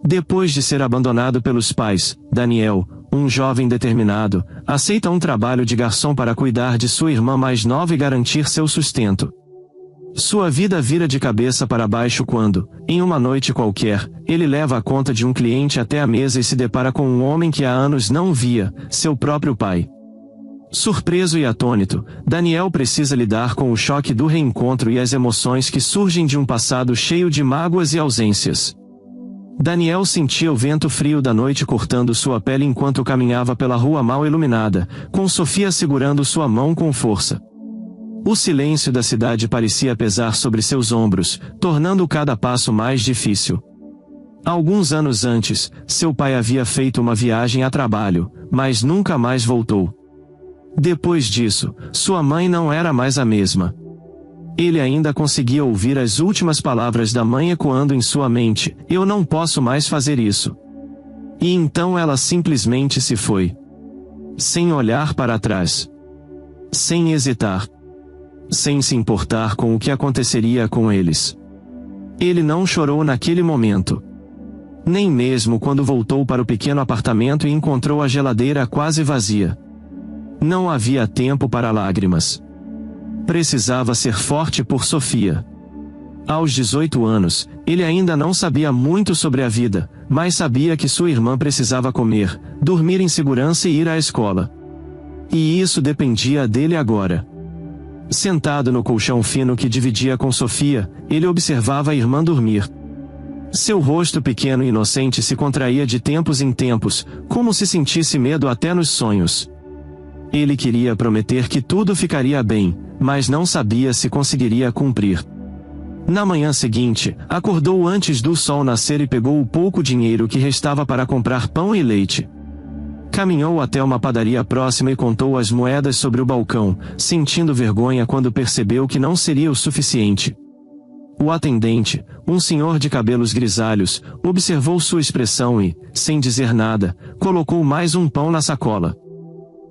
Depois de ser abandonado pelos pais, Daniel, um jovem determinado, aceita um trabalho de garçom para cuidar de sua irmã mais nova e garantir seu sustento. Sua vida vira de cabeça para baixo quando, em uma noite qualquer, ele leva a conta de um cliente até a mesa e se depara com um homem que há anos não via, seu próprio pai. Surpreso e atônito, Daniel precisa lidar com o choque do reencontro e as emoções que surgem de um passado cheio de mágoas e ausências. Daniel sentia o vento frio da noite cortando sua pele enquanto caminhava pela rua mal iluminada, com Sofia segurando sua mão com força. O silêncio da cidade parecia pesar sobre seus ombros, tornando cada passo mais difícil. Alguns anos antes, seu pai havia feito uma viagem a trabalho, mas nunca mais voltou. Depois disso, sua mãe não era mais a mesma. Ele ainda conseguia ouvir as últimas palavras da mãe ecoando em sua mente: "Eu não posso mais fazer isso." E então ela simplesmente se foi. Sem olhar para trás. Sem hesitar. Sem se importar com o que aconteceria com eles. Ele não chorou naquele momento. Nem mesmo quando voltou para o pequeno apartamento e encontrou a geladeira quase vazia. Não havia tempo para lágrimas. Precisava ser forte por Sofia. Aos 18 anos, ele ainda não sabia muito sobre a vida, mas sabia que sua irmã precisava comer, dormir em segurança e ir à escola. E isso dependia dele agora. Sentado no colchão fino que dividia com Sofia, ele observava a irmã dormir. Seu rosto pequeno e inocente se contraía de tempos em tempos, como se sentisse medo até nos sonhos. Ele queria prometer que tudo ficaria bem, mas não sabia se conseguiria cumprir. Na manhã seguinte, acordou antes do sol nascer e pegou o pouco dinheiro que restava para comprar pão e leite. Caminhou até uma padaria próxima e contou as moedas sobre o balcão, sentindo vergonha quando percebeu que não seria o suficiente. O atendente, um senhor de cabelos grisalhos, observou sua expressão e, sem dizer nada, colocou mais um pão na sacola.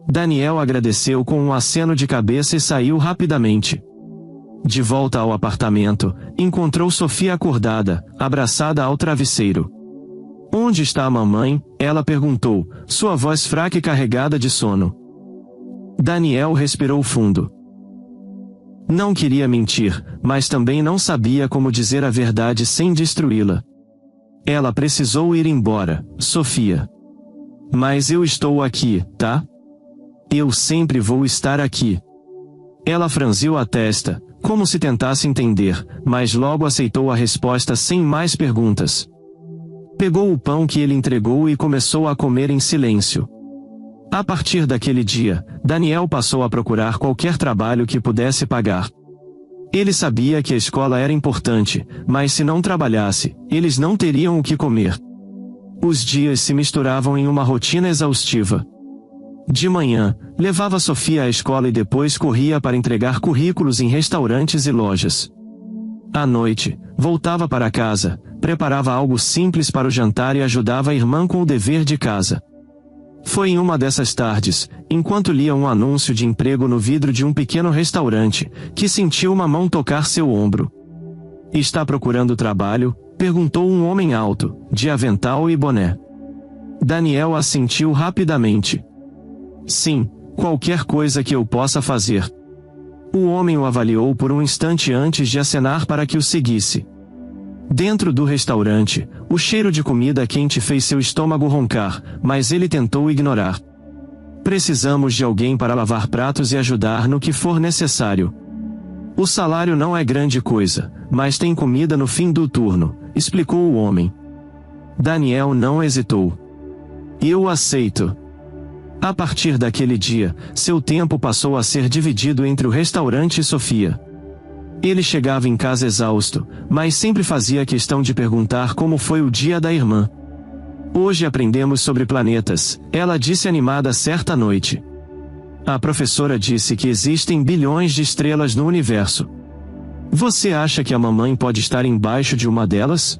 Daniel agradeceu com um aceno de cabeça e saiu rapidamente. De volta ao apartamento, encontrou Sofia acordada, abraçada ao travesseiro. "Onde está a mamãe?" ela perguntou, sua voz fraca e carregada de sono. Daniel respirou fundo. Não queria mentir, mas também não sabia como dizer a verdade sem destruí-la. "Ela precisou ir embora, Sofia. Mas eu estou aqui, tá? Eu sempre vou estar aqui." Ela franziu a testa, como se tentasse entender, mas logo aceitou a resposta sem mais perguntas. Pegou o pão que ele entregou e começou a comer em silêncio. A partir daquele dia, Daniel passou a procurar qualquer trabalho que pudesse pagar. Ele sabia que a escola era importante, mas se não trabalhasse, eles não teriam o que comer. Os dias se misturavam em uma rotina exaustiva. De manhã, levava Sofia à escola e depois corria para entregar currículos em restaurantes e lojas. À noite, voltava para casa, preparava algo simples para o jantar e ajudava a irmã com o dever de casa. Foi em uma dessas tardes, enquanto lia um anúncio de emprego no vidro de um pequeno restaurante, que sentiu uma mão tocar seu ombro. "Está procurando trabalho?" perguntou um homem alto, de avental e boné. Daniel assentiu rapidamente. "Sim, qualquer coisa que eu possa fazer." O homem o avaliou por um instante antes de acenar para que o seguisse. Dentro do restaurante, o cheiro de comida quente fez seu estômago roncar, mas ele tentou ignorar. "Precisamos de alguém para lavar pratos e ajudar no que for necessário. O salário não é grande coisa, mas tem comida no fim do turno", explicou o homem. Daniel não hesitou. "Eu aceito." A partir daquele dia, seu tempo passou a ser dividido entre o restaurante e Sofia. Ele chegava em casa exausto, mas sempre fazia questão de perguntar como foi o dia da irmã. "Hoje aprendemos sobre planetas", ela disse animada certa noite. "A professora disse que existem bilhões de estrelas no universo. Você acha que a mamãe pode estar embaixo de uma delas?"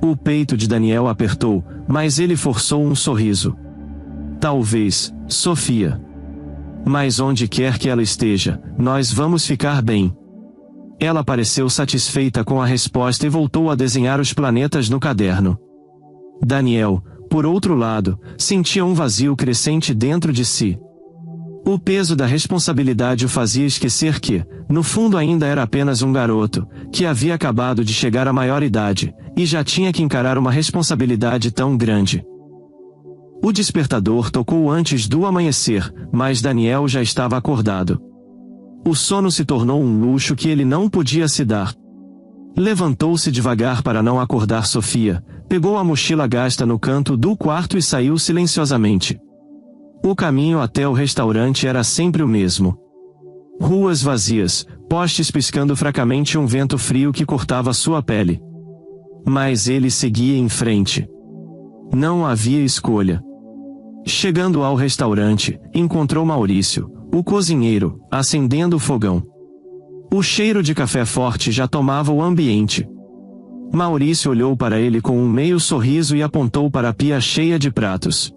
O peito de Daniel apertou, mas ele forçou um sorriso. "Talvez, Sofia. Mas onde quer que ela esteja, nós vamos ficar bem." Ela pareceu satisfeita com a resposta e voltou a desenhar os planetas no caderno. Daniel, por outro lado, sentia um vazio crescente dentro de si. O peso da responsabilidade o fazia esquecer que, no fundo ainda era apenas um garoto, que havia acabado de chegar à maioridade, e já tinha que encarar uma responsabilidade tão grande. O despertador tocou antes do amanhecer, mas Daniel já estava acordado. O sono se tornou um luxo que ele não podia se dar. Levantou-se devagar para não acordar Sofia, pegou a mochila gasta no canto do quarto e saiu silenciosamente. O caminho até o restaurante era sempre o mesmo. Ruas vazias, postes piscando fracamente e um vento frio que cortava sua pele. Mas ele seguia em frente. Não havia escolha. Chegando ao restaurante, encontrou Maurício, o cozinheiro, acendendo o fogão. O cheiro de café forte já tomava o ambiente. Maurício olhou para ele com um meio sorriso e apontou para a pia cheia de pratos.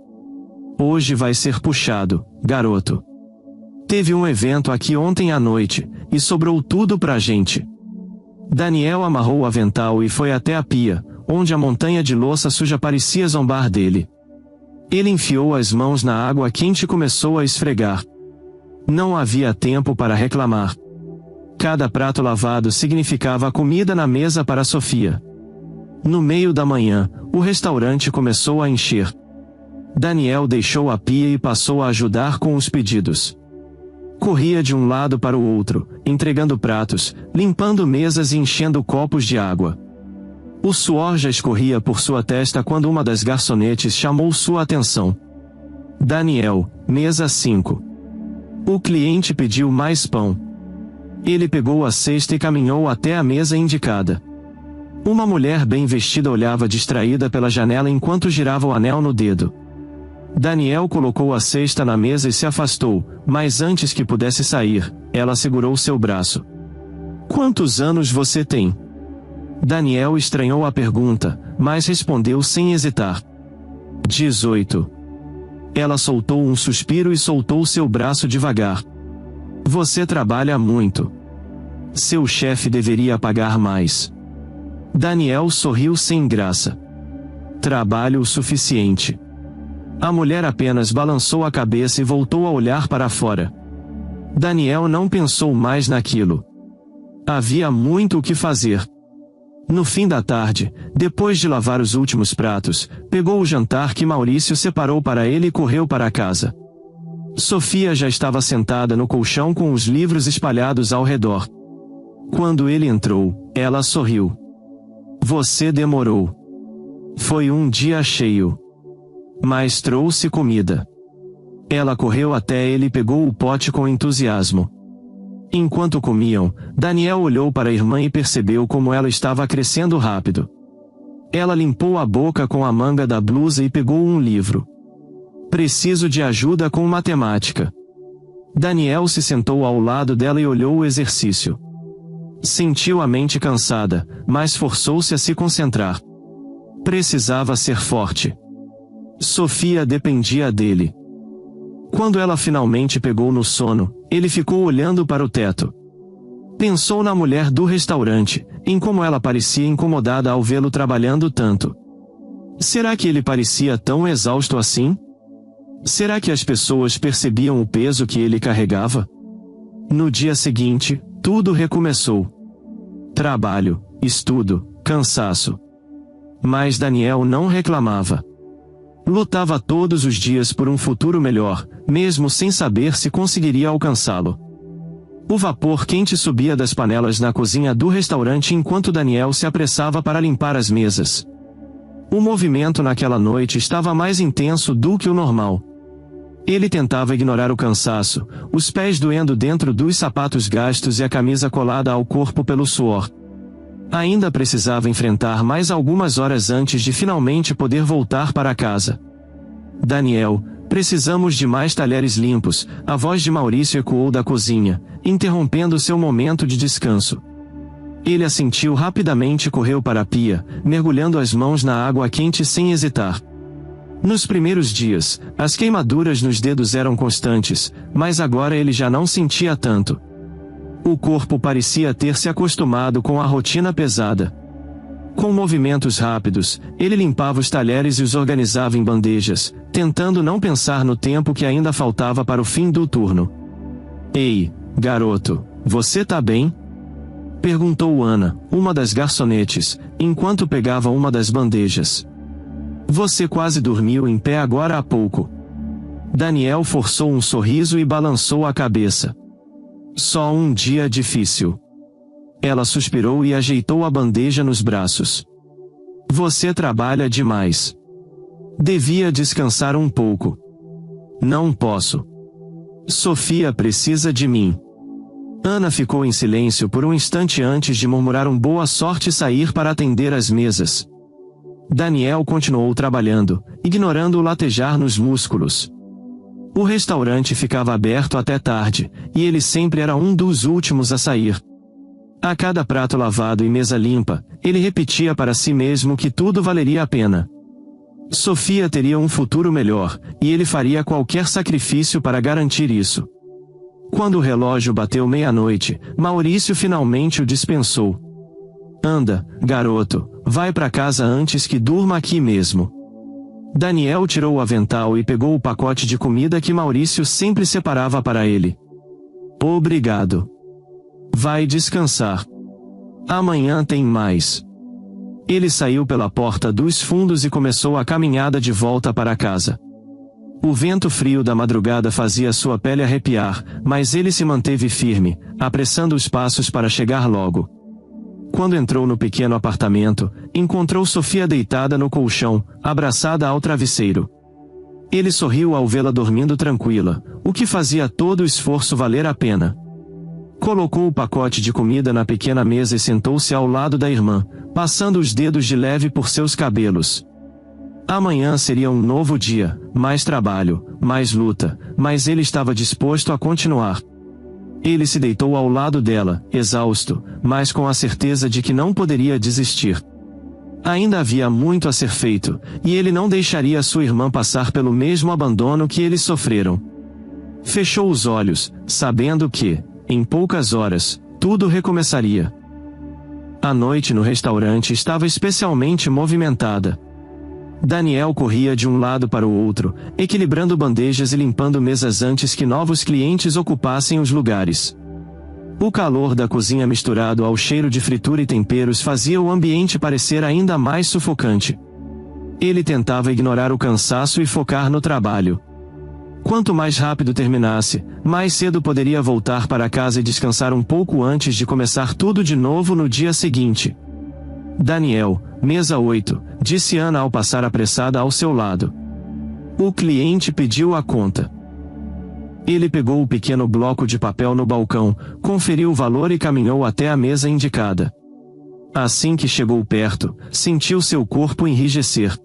Hoje vai ser puxado, garoto. Teve um evento aqui ontem à noite, e sobrou tudo pra gente. Daniel amarrou o avental e foi até a pia, onde a montanha de louça suja parecia zombar dele. Ele enfiou as mãos na água quente e começou a esfregar. Não havia tempo para reclamar. Cada prato lavado significava comida na mesa para Sofia. No meio da manhã, o restaurante começou a encher. Daniel deixou a pia e passou a ajudar com os pedidos. Corria de um lado para o outro, entregando pratos, limpando mesas e enchendo copos de água. O suor já escorria por sua testa quando uma das garçonetes chamou sua atenção. Daniel, mesa 5. O cliente pediu mais pão. Ele pegou a cesta e caminhou até a mesa indicada. Uma mulher bem vestida olhava distraída pela janela enquanto girava o anel no dedo. Daniel colocou a cesta na mesa e se afastou, mas antes que pudesse sair, ela segurou seu braço. Quantos anos você tem? Daniel estranhou a pergunta, mas respondeu sem hesitar. 18. Ela soltou um suspiro e soltou seu braço devagar. Você trabalha muito. Seu chefe deveria pagar mais. Daniel sorriu sem graça. Trabalho o suficiente. A mulher apenas balançou a cabeça e voltou a olhar para fora. Daniel não pensou mais naquilo. Havia muito o que fazer. No fim da tarde, depois de lavar os últimos pratos, pegou o jantar que Maurício separou para ele e correu para casa. Sofia já estava sentada no colchão com os livros espalhados ao redor. Quando ele entrou, ela sorriu. Você demorou. Foi um dia cheio. Mas trouxe comida. Ela correu até ele e pegou o pote com entusiasmo. Enquanto comiam, Daniel olhou para a irmã e percebeu como ela estava crescendo rápido. Ela limpou a boca com a manga da blusa e pegou um livro. Preciso de ajuda com matemática. Daniel se sentou ao lado dela e olhou o exercício. Sentiu a mente cansada, mas forçou-se a se concentrar. Precisava ser forte. Sofia dependia dele. Quando ela finalmente pegou no sono, ele ficou olhando para o teto. Pensou na mulher do restaurante, em como ela parecia incomodada ao vê-lo trabalhando tanto. Será que ele parecia tão exausto assim? Será que as pessoas percebiam o peso que ele carregava? No dia seguinte, tudo recomeçou. Trabalho, estudo, cansaço. Mas Daniel não reclamava. Lutava todos os dias por um futuro melhor, mesmo sem saber se conseguiria alcançá-lo. O vapor quente subia das panelas na cozinha do restaurante enquanto Daniel se apressava para limpar as mesas. O movimento naquela noite estava mais intenso do que o normal. Ele tentava ignorar o cansaço, os pés doendo dentro dos sapatos gastos e a camisa colada ao corpo pelo suor. Ainda precisava enfrentar mais algumas horas antes de finalmente poder voltar para casa. Daniel, precisamos de mais talheres limpos, a voz de Maurício ecoou da cozinha, interrompendo seu momento de descanso. Ele assentiu rapidamente e correu para a pia, mergulhando as mãos na água quente sem hesitar. Nos primeiros dias, as queimaduras nos dedos eram constantes, mas agora ele já não sentia tanto. O corpo parecia ter se acostumado com a rotina pesada. Com movimentos rápidos, ele limpava os talheres e os organizava em bandejas, tentando não pensar no tempo que ainda faltava para o fim do turno. Ei, garoto, você tá bem? Perguntou Ana, uma das garçonetes, enquanto pegava uma das bandejas. Você quase dormiu em pé agora há pouco. Daniel forçou um sorriso e balançou a cabeça. Só um dia difícil. Ela suspirou e ajeitou a bandeja nos braços. Você trabalha demais. Devia descansar um pouco. Não posso. Sofia precisa de mim. Ana ficou em silêncio por um instante antes de murmurar boa sorte e sair para atender as mesas. Daniel continuou trabalhando, ignorando o latejar nos músculos. O restaurante ficava aberto até tarde, e ele sempre era um dos últimos a sair. A cada prato lavado e mesa limpa, ele repetia para si mesmo que tudo valeria a pena. Sofia teria um futuro melhor, e ele faria qualquer sacrifício para garantir isso. Quando o relógio bateu meia-noite, Maurício finalmente o dispensou. Anda, garoto, vai para casa antes que durma aqui mesmo. Daniel tirou o avental e pegou o pacote de comida que Maurício sempre separava para ele. Obrigado. Vai descansar. Amanhã tem mais. Ele saiu pela porta dos fundos e começou a caminhada de volta para casa. O vento frio da madrugada fazia sua pele arrepiar, mas ele se manteve firme, apressando os passos para chegar logo. Quando entrou no pequeno apartamento, encontrou Sofia deitada no colchão, abraçada ao travesseiro. Ele sorriu ao vê-la dormindo tranquila, o que fazia todo o esforço valer a pena. Colocou o pacote de comida na pequena mesa e sentou-se ao lado da irmã, passando os dedos de leve por seus cabelos. Amanhã seria um novo dia, mais trabalho, mais luta, mas ele estava disposto a continuar. Ele se deitou ao lado dela, exausto, mas com a certeza de que não poderia desistir. Ainda havia muito a ser feito, e ele não deixaria sua irmã passar pelo mesmo abandono que eles sofreram. Fechou os olhos, sabendo que, em poucas horas, tudo recomeçaria. A noite no restaurante estava especialmente movimentada. Daniel corria de um lado para o outro, equilibrando bandejas e limpando mesas antes que novos clientes ocupassem os lugares. O calor da cozinha misturado ao cheiro de fritura e temperos fazia o ambiente parecer ainda mais sufocante. Ele tentava ignorar o cansaço e focar no trabalho. Quanto mais rápido terminasse, mais cedo poderia voltar para casa e descansar um pouco antes de começar tudo de novo no dia seguinte. Daniel, mesa 8, disse Ana ao passar apressada ao seu lado. O cliente pediu a conta. Ele pegou o pequeno bloco de papel no balcão, conferiu o valor e caminhou até a mesa indicada. Assim que chegou perto, sentiu seu corpo enrijecer.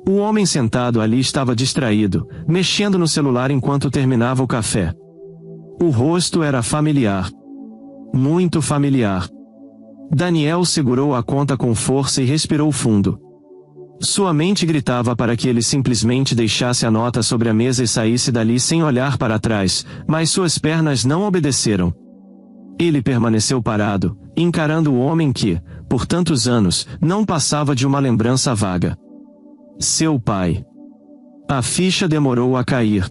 O homem sentado ali estava distraído, mexendo no celular enquanto terminava o café. O rosto era familiar. Muito familiar. Daniel segurou a conta com força e respirou fundo. Sua mente gritava para que ele simplesmente deixasse a nota sobre a mesa e saísse dali sem olhar para trás, mas suas pernas não obedeceram. Ele permaneceu parado, encarando o homem que, por tantos anos, não passava de uma lembrança vaga. Seu pai. A ficha demorou a cair.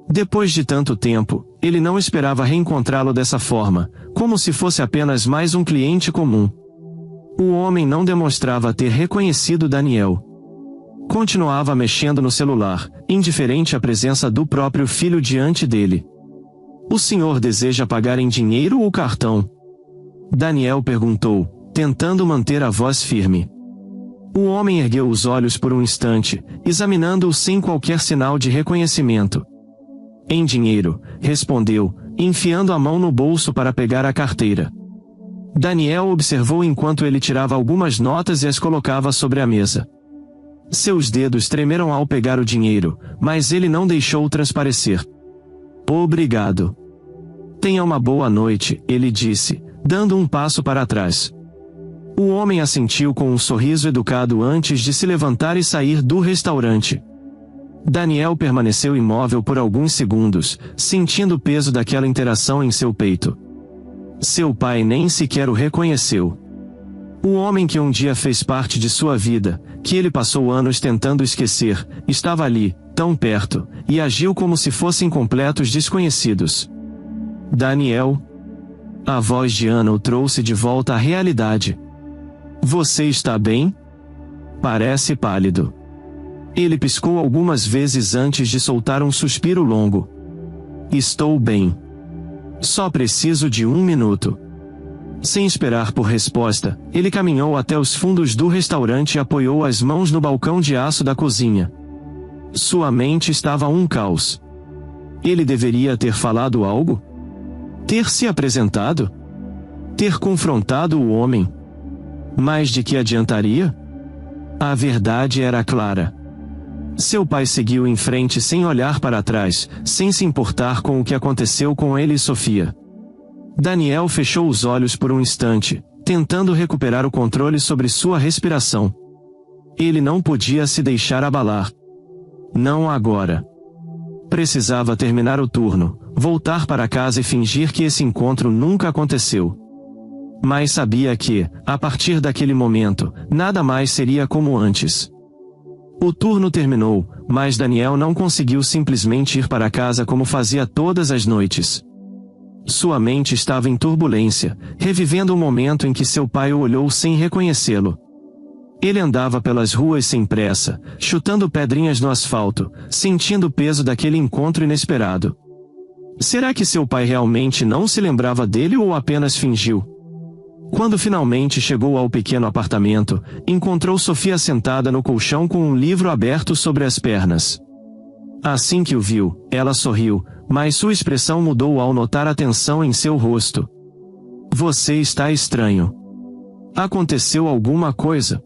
Depois de tanto tempo, ele não esperava reencontrá-lo dessa forma, como se fosse apenas mais um cliente comum. O homem não demonstrava ter reconhecido Daniel. Continuava mexendo no celular, indiferente à presença do próprio filho diante dele. O senhor deseja pagar em dinheiro ou cartão? Daniel perguntou, tentando manter a voz firme. O homem ergueu os olhos por um instante, examinando-o sem qualquer sinal de reconhecimento. Em dinheiro, respondeu, enfiando a mão no bolso para pegar a carteira. Daniel observou enquanto ele tirava algumas notas e as colocava sobre a mesa. Seus dedos tremeram ao pegar o dinheiro, mas ele não deixou transparecer. Obrigado. Tenha uma boa noite, ele disse, dando um passo para trás. O homem assentiu com um sorriso educado antes de se levantar e sair do restaurante. Daniel permaneceu imóvel por alguns segundos, sentindo o peso daquela interação em seu peito. Seu pai nem sequer o reconheceu. O homem que um dia fez parte de sua vida, que ele passou anos tentando esquecer, estava ali, tão perto, e agiu como se fossem completos desconhecidos. Daniel. A voz de Ana o trouxe de volta à realidade. Você está bem? Parece pálido. Ele piscou algumas vezes antes de soltar um suspiro longo. Estou bem. Só preciso de 1 minuto. Sem esperar por resposta, ele caminhou até os fundos do restaurante e apoiou as mãos no balcão de aço da cozinha. Sua mente estava um caos. Ele deveria ter falado algo? Ter se apresentado? Ter confrontado o homem? Mas de que adiantaria? A verdade era clara. Seu pai seguiu em frente sem olhar para trás, sem se importar com o que aconteceu com ele e Sofia. Daniel fechou os olhos por um instante, tentando recuperar o controle sobre sua respiração. Ele não podia se deixar abalar. Não agora. Precisava terminar o turno, voltar para casa e fingir que esse encontro nunca aconteceu. Mas sabia que, a partir daquele momento, nada mais seria como antes. O turno terminou, mas Daniel não conseguiu simplesmente ir para casa como fazia todas as noites. Sua mente estava em turbulência, revivendo o momento em que seu pai o olhou sem reconhecê-lo. Ele andava pelas ruas sem pressa, chutando pedrinhas no asfalto, sentindo o peso daquele encontro inesperado. Será que seu pai realmente não se lembrava dele ou apenas fingiu? Quando finalmente chegou ao pequeno apartamento, encontrou Sofia sentada no colchão com um livro aberto sobre as pernas. Assim que o viu, ela sorriu, mas sua expressão mudou ao notar a tensão em seu rosto. Você está estranho. Aconteceu alguma coisa?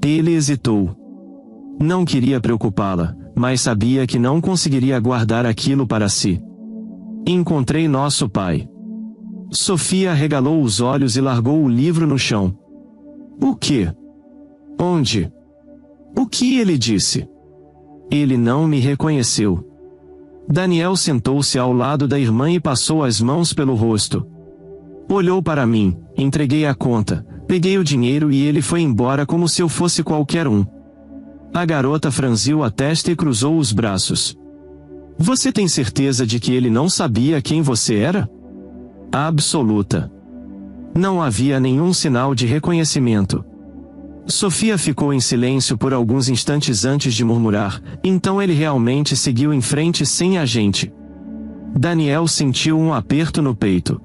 Ele hesitou. Não queria preocupá-la, mas sabia que não conseguiria guardar aquilo para si. Encontrei nosso pai. Sofia arregalou os olhos e largou o livro no chão. O quê? Onde? O que ele disse? Ele não me reconheceu. Daniel sentou-se ao lado da irmã e passou as mãos pelo rosto. Olhou para mim, entreguei a conta, peguei o dinheiro e ele foi embora como se eu fosse qualquer um. A garota franziu a testa e cruzou os braços. Você tem certeza de que ele não sabia quem você era? Absoluta. Não havia nenhum sinal de reconhecimento. Sofia ficou em silêncio por alguns instantes antes de murmurar, então ele realmente seguiu em frente sem a gente. Daniel sentiu um aperto no peito.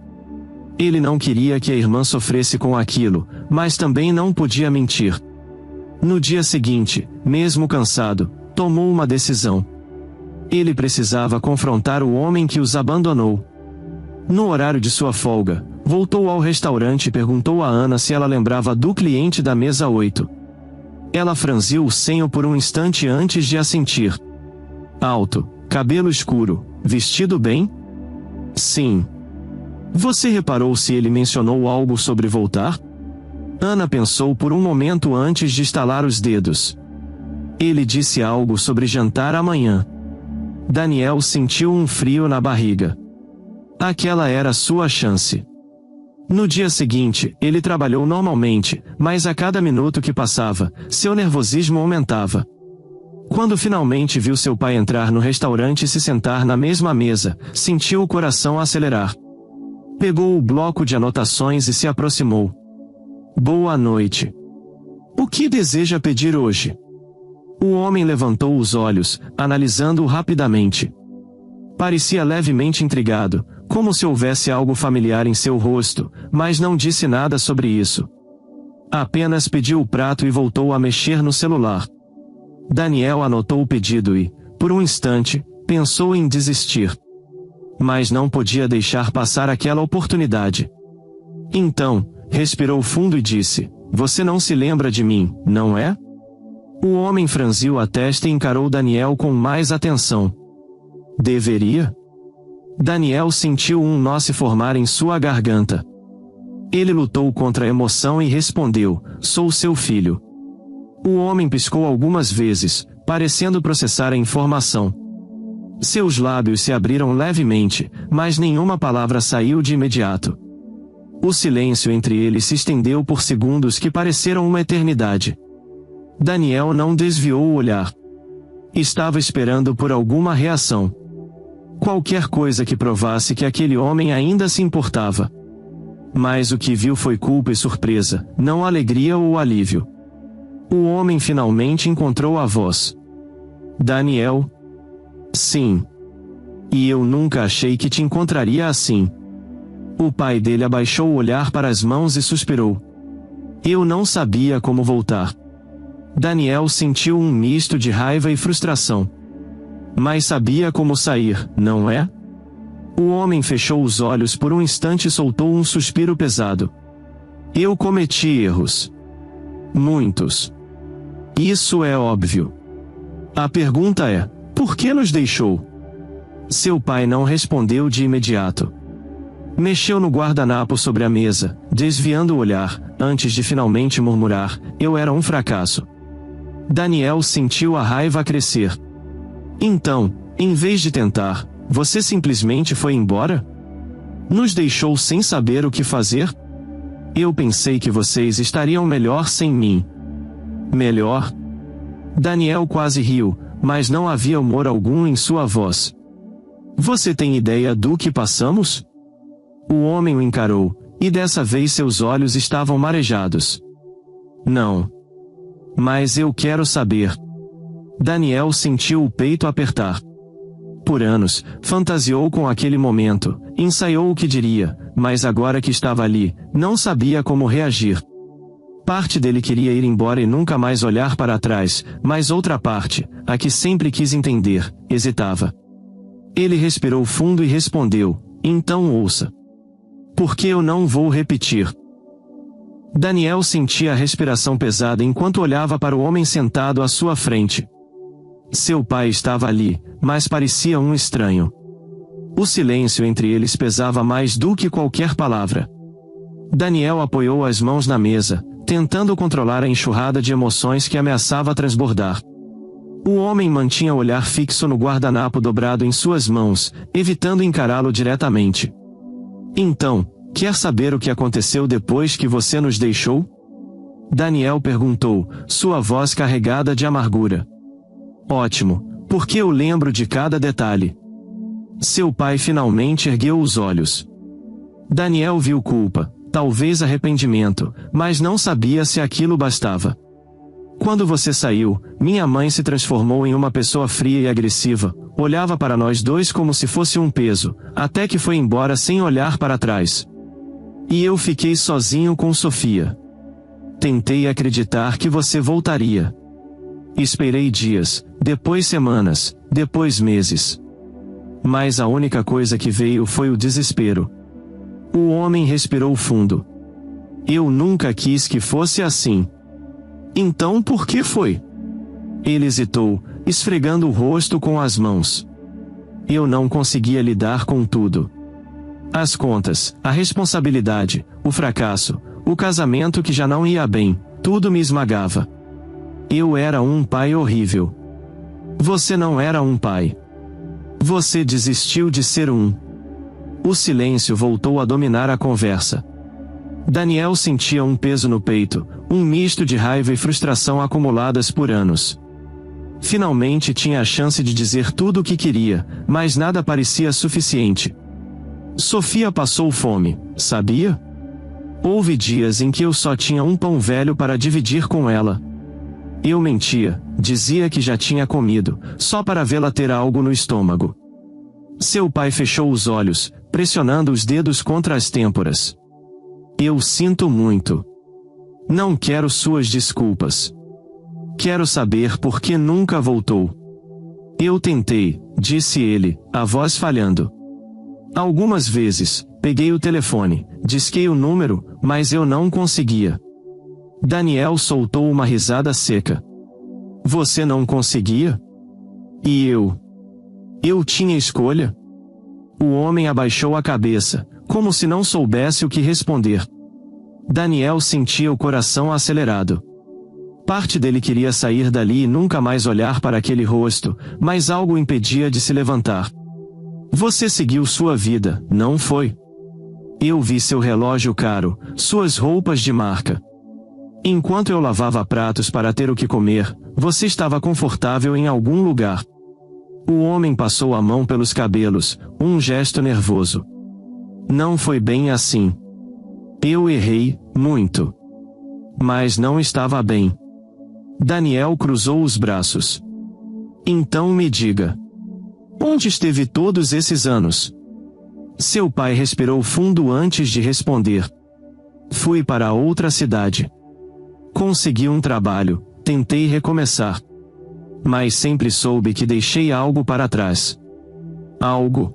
Ele não queria que a irmã sofresse com aquilo, mas também não podia mentir. No dia seguinte, mesmo cansado, tomou uma decisão. Ele precisava confrontar o homem que os abandonou. No horário de sua folga, voltou ao restaurante e perguntou a Ana se ela lembrava do cliente da mesa 8. Ela franziu o senho por um instante antes de assentir. Alto, cabelo escuro, vestido bem? Sim. Você reparou se ele mencionou algo sobre voltar? Ana pensou por um momento antes de estalar os dedos. Ele disse algo sobre jantar amanhã. Daniel sentiu um frio na barriga. Aquela era sua chance. No dia seguinte, ele trabalhou normalmente, mas a cada minuto que passava, seu nervosismo aumentava. Quando finalmente viu seu pai entrar no restaurante e se sentar na mesma mesa, sentiu o coração acelerar. Pegou o bloco de anotações e se aproximou. Boa noite. O que deseja pedir hoje? O homem levantou os olhos, analisando-o rapidamente. Parecia levemente intrigado, como se houvesse algo familiar em seu rosto, mas não disse nada sobre isso. Apenas pediu o prato e voltou a mexer no celular. Daniel anotou o pedido e, por um instante, pensou em desistir. Mas não podia deixar passar aquela oportunidade. Então, respirou fundo e disse: Você não se lembra de mim, não é? O homem franziu a testa e encarou Daniel com mais atenção. Deveria? Daniel sentiu um nó se formar em sua garganta. Ele lutou contra a emoção e respondeu: Sou seu filho. O homem piscou algumas vezes, parecendo processar a informação. Seus lábios se abriram levemente, mas nenhuma palavra saiu de imediato. O silêncio entre eles se estendeu por segundos que pareceram uma eternidade. Daniel não desviou o olhar. Estava esperando por alguma reação. Qualquer coisa que provasse que aquele homem ainda se importava. Mas o que viu foi culpa e surpresa, não alegria ou alívio. O homem finalmente encontrou a voz. Daniel? Sim. E eu nunca achei que te encontraria assim. O pai dele abaixou o olhar para as mãos e suspirou. Eu não sabia como voltar. Daniel sentiu um misto de raiva e frustração. Mas sabia como sair, não é? O homem fechou os olhos por um instante e soltou um suspiro pesado. Eu cometi erros. Muitos. Isso é óbvio. A pergunta é, por que nos deixou? Seu pai não respondeu de imediato. Mexeu no guardanapo sobre a mesa, desviando o olhar, antes de finalmente murmurar, eu era um fracasso. Daniel sentiu a raiva crescer. Então, em vez de tentar, você simplesmente foi embora? Nos deixou sem saber o que fazer? Eu pensei que vocês estariam melhor sem mim. Melhor? Daniel quase riu, mas não havia humor algum em sua voz. Você tem ideia do que passamos? O homem o encarou, e dessa vez seus olhos estavam marejados. Não. Mas eu quero saber. Daniel sentiu o peito apertar. Por anos, fantasiou com aquele momento, ensaiou o que diria, mas agora que estava ali, não sabia como reagir. Parte dele queria ir embora e nunca mais olhar para trás, mas outra parte, a que sempre quis entender, hesitava. Ele respirou fundo e respondeu, então ouça. Porque eu não vou repetir. Daniel sentia a respiração pesada enquanto olhava para o homem sentado à sua frente. Seu pai estava ali, mas parecia um estranho. O silêncio entre eles pesava mais do que qualquer palavra. Daniel apoiou as mãos na mesa, tentando controlar a enxurrada de emoções que ameaçava transbordar. O homem mantinha o olhar fixo no guardanapo dobrado em suas mãos, evitando encará-lo diretamente. Então, quer saber o que aconteceu depois que você nos deixou? Daniel perguntou, sua voz carregada de amargura. Ótimo, porque eu lembro de cada detalhe. Seu pai finalmente ergueu os olhos. Daniel viu culpa, talvez arrependimento, mas não sabia se aquilo bastava. Quando você saiu, minha mãe se transformou em uma pessoa fria e agressiva, olhava para nós dois como se fosse um peso, até que foi embora sem olhar para trás. E eu fiquei sozinho com Sofia. Tentei acreditar que você voltaria. Esperei dias, depois semanas, depois meses. Mas a única coisa que veio foi o desespero. O homem respirou fundo. Eu nunca quis que fosse assim. Então por que foi? Ele hesitou, esfregando o rosto com as mãos. Eu não conseguia lidar com tudo. As contas, a responsabilidade, o fracasso, o casamento que já não ia bem, tudo me esmagava. Eu era um pai horrível. Você não era um pai. Você desistiu de ser um. O silêncio voltou a dominar a conversa. Daniel sentia um peso no peito, um misto de raiva e frustração acumuladas por anos. Finalmente tinha a chance de dizer tudo o que queria, mas nada parecia suficiente. Sofia passou fome, sabia? Houve dias em que eu só tinha um pão velho para dividir com ela. Eu mentia, dizia que já tinha comido, só para vê-la ter algo no estômago. Seu pai fechou os olhos, pressionando os dedos contra as têmporas. Eu sinto muito. Não quero suas desculpas. Quero saber por que nunca voltou. Eu tentei, disse ele, a voz falhando. Algumas vezes, peguei o telefone, disquei o número, mas eu não conseguia. Daniel soltou uma risada seca. Você não conseguia? E eu? Eu tinha escolha? O homem abaixou a cabeça, como se não soubesse o que responder. Daniel sentia o coração acelerado. Parte dele queria sair dali e nunca mais olhar para aquele rosto, mas algo o impedia de se levantar. Você seguiu sua vida, não foi? Eu vi seu relógio caro, suas roupas de marca. Enquanto eu lavava pratos para ter o que comer, você estava confortável em algum lugar. O homem passou a mão pelos cabelos, um gesto nervoso. Não foi bem assim. Eu errei, muito. Mas não estava bem. Daniel cruzou os braços. Então me diga. Onde esteve todos esses anos? Seu pai respirou fundo antes de responder. Fui para outra cidade. Consegui um trabalho, tentei recomeçar. Mas sempre soube que deixei algo para trás. Algo?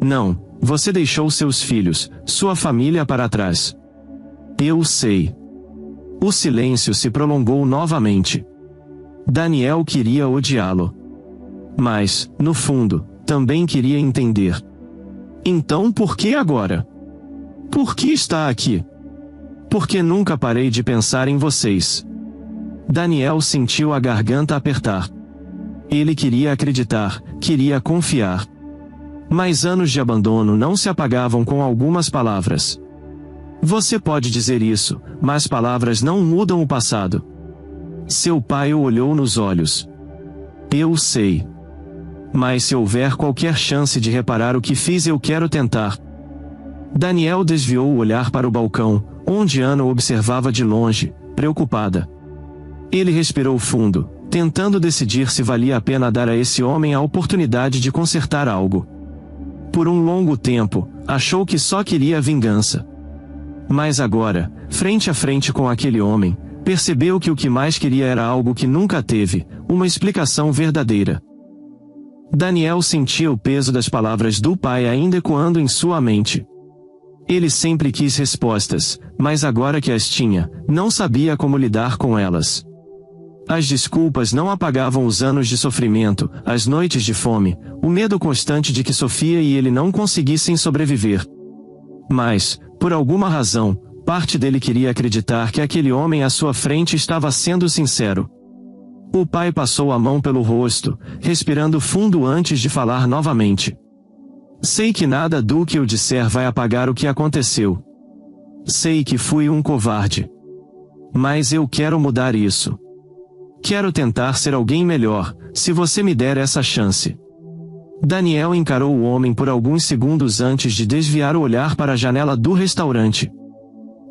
Não, você deixou seus filhos, sua família para trás. Eu sei. O silêncio se prolongou novamente. Daniel queria odiá-lo. Mas, no fundo, também queria entender. Então por que agora? Por que está aqui? Porque nunca parei de pensar em vocês. Daniel sentiu a garganta apertar. Ele queria acreditar, queria confiar. Mas anos de abandono não se apagavam com algumas palavras. Você pode dizer isso, mas palavras não mudam o passado. Seu pai o olhou nos olhos. Eu sei. Mas se houver qualquer chance de reparar o que fiz, eu quero tentar. Daniel desviou o olhar para o balcão, onde Ana o observava de longe, preocupada. Ele respirou fundo, tentando decidir se valia a pena dar a esse homem a oportunidade de consertar algo. Por um longo tempo, achou que só queria vingança. Mas agora, frente a frente com aquele homem, percebeu que o que mais queria era algo que nunca teve, uma explicação verdadeira. Daniel sentia o peso das palavras do pai ainda ecoando em sua mente. Ele sempre quis respostas, mas agora que as tinha, não sabia como lidar com elas. As desculpas não apagavam os anos de sofrimento, as noites de fome, o medo constante de que Sofia e ele não conseguissem sobreviver. Mas, por alguma razão, parte dele queria acreditar que aquele homem à sua frente estava sendo sincero. O pai passou a mão pelo rosto, respirando fundo antes de falar novamente. Sei que nada do que eu disser vai apagar o que aconteceu. Sei que fui um covarde. Mas eu quero mudar isso. Quero tentar ser alguém melhor, se você me der essa chance. Daniel encarou o homem por alguns segundos antes de desviar o olhar para a janela do restaurante.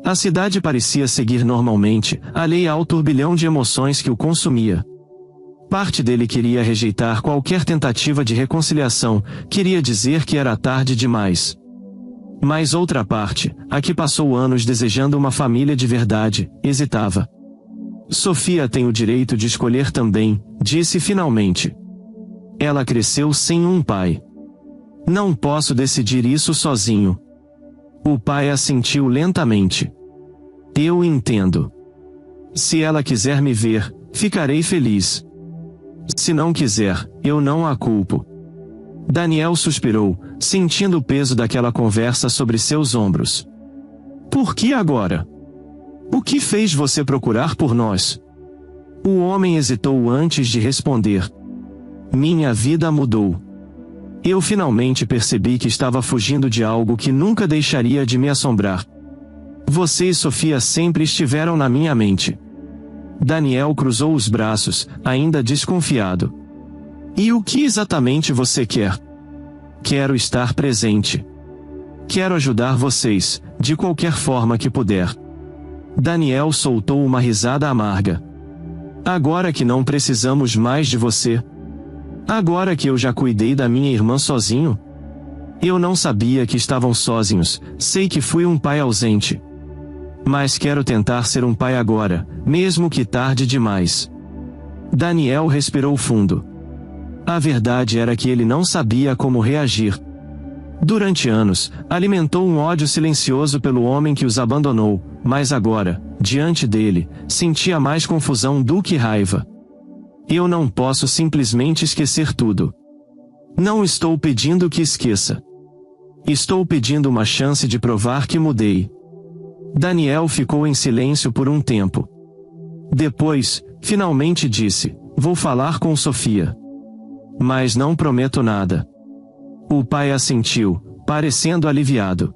A cidade parecia seguir normalmente, alheia ao turbilhão de emoções que o consumia. Parte dele queria rejeitar qualquer tentativa de reconciliação, queria dizer que era tarde demais. Mas outra parte, a que passou anos desejando uma família de verdade, hesitava. Sofia tem o direito de escolher também, disse finalmente. Ela cresceu sem um pai. Não posso decidir isso sozinho. O pai assentiu lentamente. Eu entendo. Se ela quiser me ver, ficarei feliz. Se não quiser, eu não a culpo. Daniel suspirou, sentindo o peso daquela conversa sobre seus ombros. Por que agora? O que fez você procurar por nós? O homem hesitou antes de responder. Minha vida mudou. Eu finalmente percebi que estava fugindo de algo que nunca deixaria de me assombrar. Você e Sofia sempre estiveram na minha mente. Daniel cruzou os braços, ainda desconfiado. E o que exatamente você quer? Quero estar presente. Quero ajudar vocês, de qualquer forma que puder. Daniel soltou uma risada amarga. Agora que não precisamos mais de você? Agora que eu já cuidei da minha irmã sozinho? Eu não sabia que estavam sozinhos, sei que fui um pai ausente. Mas quero tentar ser um pai agora, mesmo que tarde demais. Daniel respirou fundo. A verdade era que ele não sabia como reagir. Durante anos, alimentou um ódio silencioso pelo homem que os abandonou, mas agora, diante dele, sentia mais confusão do que raiva. Eu não posso simplesmente esquecer tudo. Não estou pedindo que esqueça. Estou pedindo uma chance de provar que mudei. Daniel ficou em silêncio por um tempo. Depois, finalmente disse, vou falar com Sofia. Mas não prometo nada. O pai assentiu, parecendo aliviado.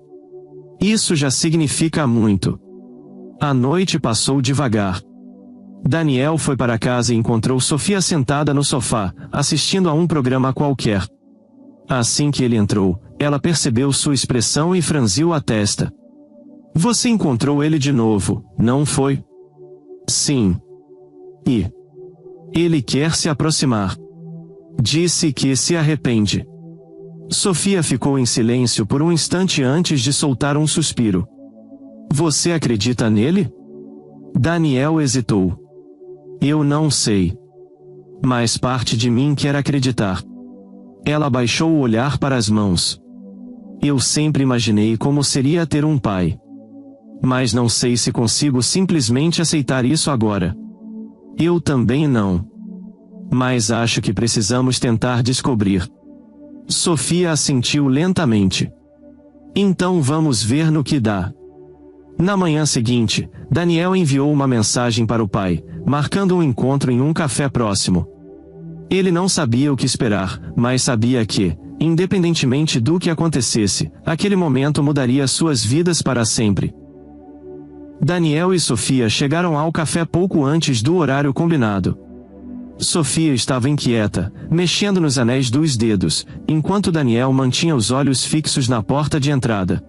Isso já significa muito. A noite passou devagar. Daniel foi para casa e encontrou Sofia sentada no sofá, assistindo a um programa qualquer. Assim que ele entrou, ela percebeu sua expressão e franziu a testa. Você encontrou ele de novo, não foi? Sim. E ele quer se aproximar. Disse que se arrepende. Sofia ficou em silêncio por um instante antes de soltar um suspiro. Você acredita nele? Daniel hesitou. Eu não sei. Mas parte de mim quer acreditar. Ela baixou o olhar para as mãos. Eu sempre imaginei como seria ter um pai. Mas não sei se consigo simplesmente aceitar isso agora. Eu também não. Mas acho que precisamos tentar descobrir. Sofia assentiu lentamente. Então vamos ver no que dá. Na manhã seguinte, Daniel enviou uma mensagem para o pai, marcando um encontro em um café próximo. Ele não sabia o que esperar, mas sabia que, independentemente do que acontecesse, aquele momento mudaria suas vidas para sempre. Daniel e Sofia chegaram ao café pouco antes do horário combinado. Sofia estava inquieta, mexendo nos anéis dos dedos, enquanto Daniel mantinha os olhos fixos na porta de entrada.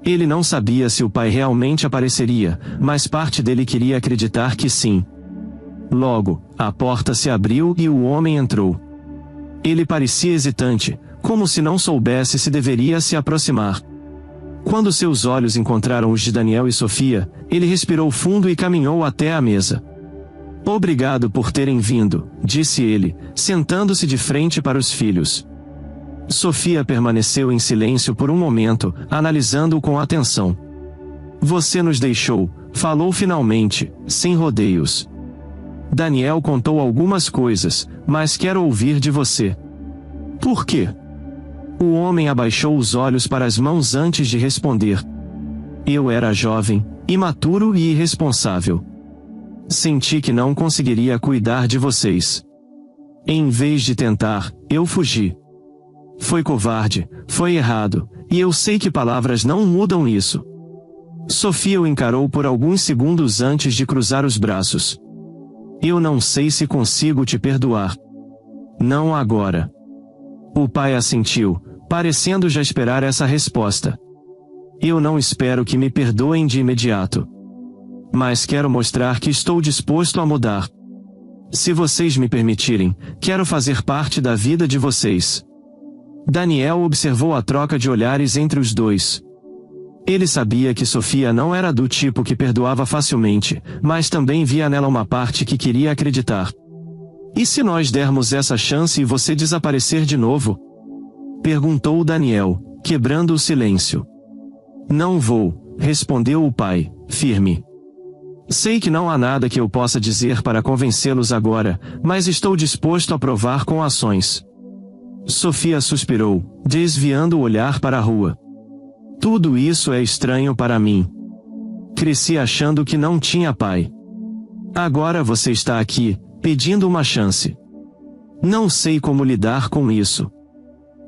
Ele não sabia se o pai realmente apareceria, mas parte dele queria acreditar que sim. Logo, a porta se abriu e o homem entrou. Ele parecia hesitante, como se não soubesse se deveria se aproximar. Quando seus olhos encontraram os de Daniel e Sofia, ele respirou fundo e caminhou até a mesa. Obrigado por terem vindo, disse ele, sentando-se de frente para os filhos. Sofia permaneceu em silêncio por um momento, analisando-o com atenção. Você nos deixou, falou finalmente, sem rodeios. Daniel contou algumas coisas, mas quero ouvir de você. Por quê? O homem abaixou os olhos para as mãos antes de responder. Eu era jovem, imaturo e irresponsável. Senti que não conseguiria cuidar de vocês. Em vez de tentar, eu fugi. Foi covarde, foi errado, e eu sei que palavras não mudam isso. Sofia o encarou por alguns segundos antes de cruzar os braços. Eu não sei se consigo te perdoar. Não agora. O pai assentiu, parecendo já esperar essa resposta. Eu não espero que me perdoem de imediato. Mas quero mostrar que estou disposto a mudar. Se vocês me permitirem, quero fazer parte da vida de vocês. Daniel observou a troca de olhares entre os dois. Ele sabia que Sofia não era do tipo que perdoava facilmente, mas também via nela uma parte que queria acreditar. E se nós dermos essa chance e você desaparecer de novo? Perguntou Daniel, quebrando o silêncio. Não vou, respondeu o pai, firme. Sei que não há nada que eu possa dizer para convencê-los agora, mas estou disposto a provar com ações. Sofia suspirou, desviando o olhar para a rua. Tudo isso é estranho para mim. Cresci achando que não tinha pai. Agora você está aqui, pedindo uma chance. Não sei como lidar com isso.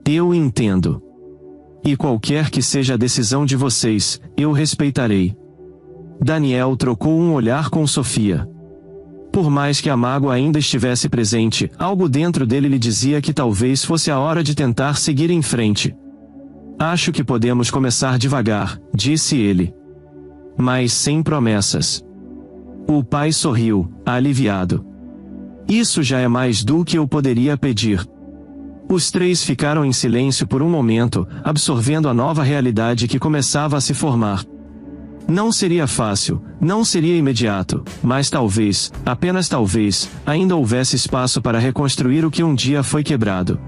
Eu entendo. E qualquer que seja a decisão de vocês, eu respeitarei. Daniel trocou um olhar com Sofia. Por mais que a mágoa ainda estivesse presente, algo dentro dele lhe dizia que talvez fosse a hora de tentar seguir em frente. Acho que podemos começar devagar, disse ele. Mas sem promessas. O pai sorriu, aliviado. Isso já é mais do que eu poderia pedir. Os três ficaram em silêncio por um momento, absorvendo a nova realidade que começava a se formar. Não seria fácil, não seria imediato, mas talvez, apenas talvez, ainda houvesse espaço para reconstruir o que um dia foi quebrado.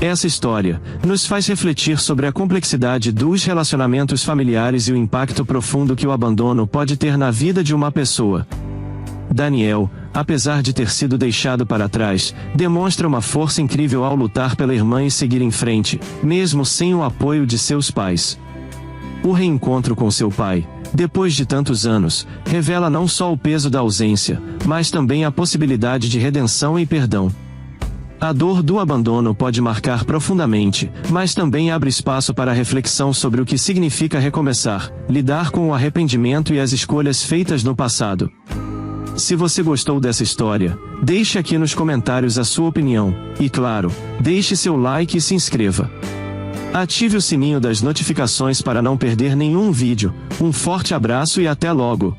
Essa história nos faz refletir sobre a complexidade dos relacionamentos familiares e o impacto profundo que o abandono pode ter na vida de uma pessoa. Daniel, apesar de ter sido deixado para trás, demonstra uma força incrível ao lutar pela irmã e seguir em frente, mesmo sem o apoio de seus pais. O reencontro com seu pai, depois de tantos anos, revela não só o peso da ausência, mas também a possibilidade de redenção e perdão. A dor do abandono pode marcar profundamente, mas também abre espaço para a reflexão sobre o que significa recomeçar, lidar com o arrependimento e as escolhas feitas no passado. Se você gostou dessa história, deixe aqui nos comentários a sua opinião, e claro, deixe seu like e se inscreva. Ative o sininho das notificações para não perder nenhum vídeo. Um forte abraço e até logo!